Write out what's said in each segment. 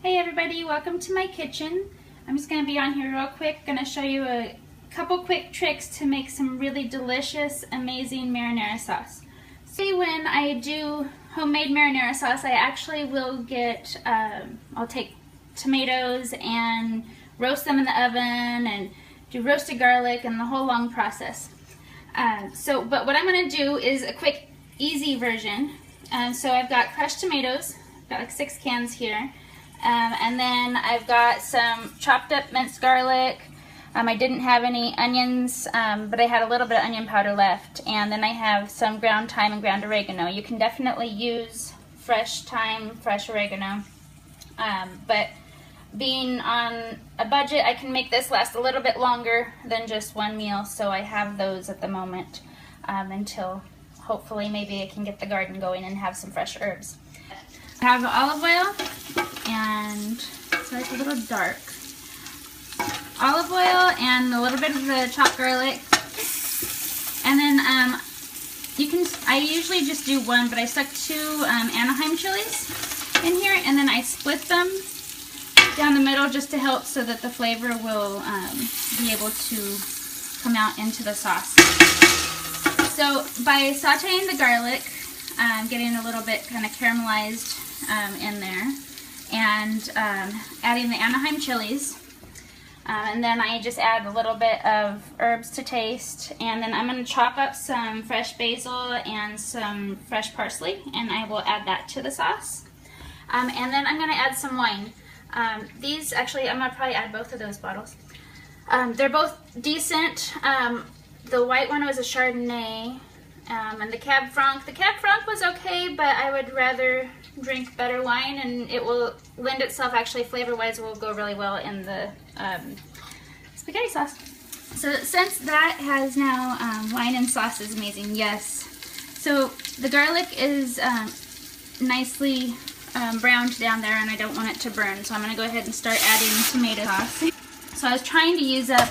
Hey everybody, welcome to my kitchen. I'm just going to be on here real quick, going to show you a couple quick tricks to make some really delicious, amazing marinara sauce. See, when I do homemade marinara sauce, I actually will get, I'll take tomatoes and roast them in the oven and do roasted garlic and the whole long process. But what I'm going to do is a quick, easy version. So I've got crushed tomatoes, I've got like 6 cans here. And then I've got some chopped up minced garlic. I didn't have any onions, but I had a little bit of onion powder left. And then I have some ground thyme and ground oregano. You can definitely use fresh thyme, fresh oregano. But being on a budget, I can make this last a little bit longer than just one meal. So I have those at the moment until hopefully maybe I can get the garden going and have some fresh herbs. I have olive oil, and so it's a little dark. Olive oil and a little bit of the chopped garlic. And then I usually just do one, but I stuck 2 Anaheim chilies in here, and then I split them down the middle just to help so that the flavor will be able to come out into the sauce. So by sauteing the garlic, getting a little bit kind of caramelized in there, and adding the Anaheim chilies, and then I just add a little bit of herbs to taste, and then I'm going to chop up some fresh basil and some fresh parsley, and I will add that to the sauce. And then I'm going to add some wine. These actually, I'm going to probably add both of those bottles. They're both decent. The white one was a Chardonnay, and the Cab Franc. The Cab Franc was okay, but I would rather drink better wine, and it will lend itself, actually flavor-wise, will go really well in the spaghetti sauce. So since that has now wine and sauce is amazing, yes. So the garlic is nicely browned down there, and I don't want it to burn, so I'm going to go ahead and start adding tomato sauce. So I was trying to use up,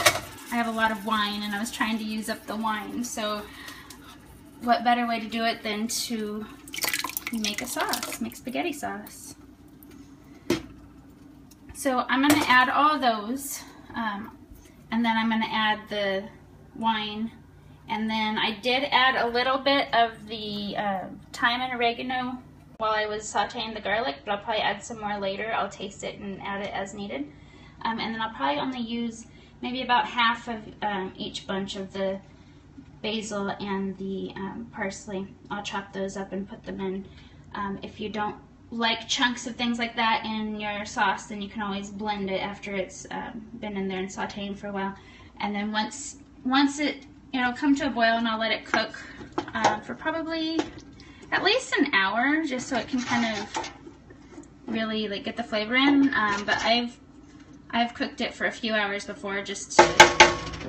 I have a lot of wine, and I was trying to use up the wine, so what better way to do it than to make a sauce, make spaghetti sauce. So I'm going to add all those, and then I'm going to add the wine, and then I did add a little bit of the thyme and oregano while I was sauteing the garlic, but I'll probably add some more later. I'll taste it and add it as needed. And then I'll probably only use maybe about half of each bunch of the basil and the parsley. I'll chop those up and put them in. If you don't like chunks of things like that in your sauce, then you can always blend it after it's been in there and sauteing for a while. And then once it'll come to a boil, and I'll let it cook for probably at least an hour, just so it can kind of really like get the flavor in. But I've cooked it for a few hours before, just to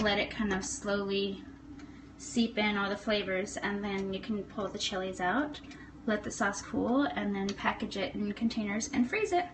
let it kind of slowly seep in all the flavors, and then you can pull the chilies out, let the sauce cool, and then package it in containers and freeze it.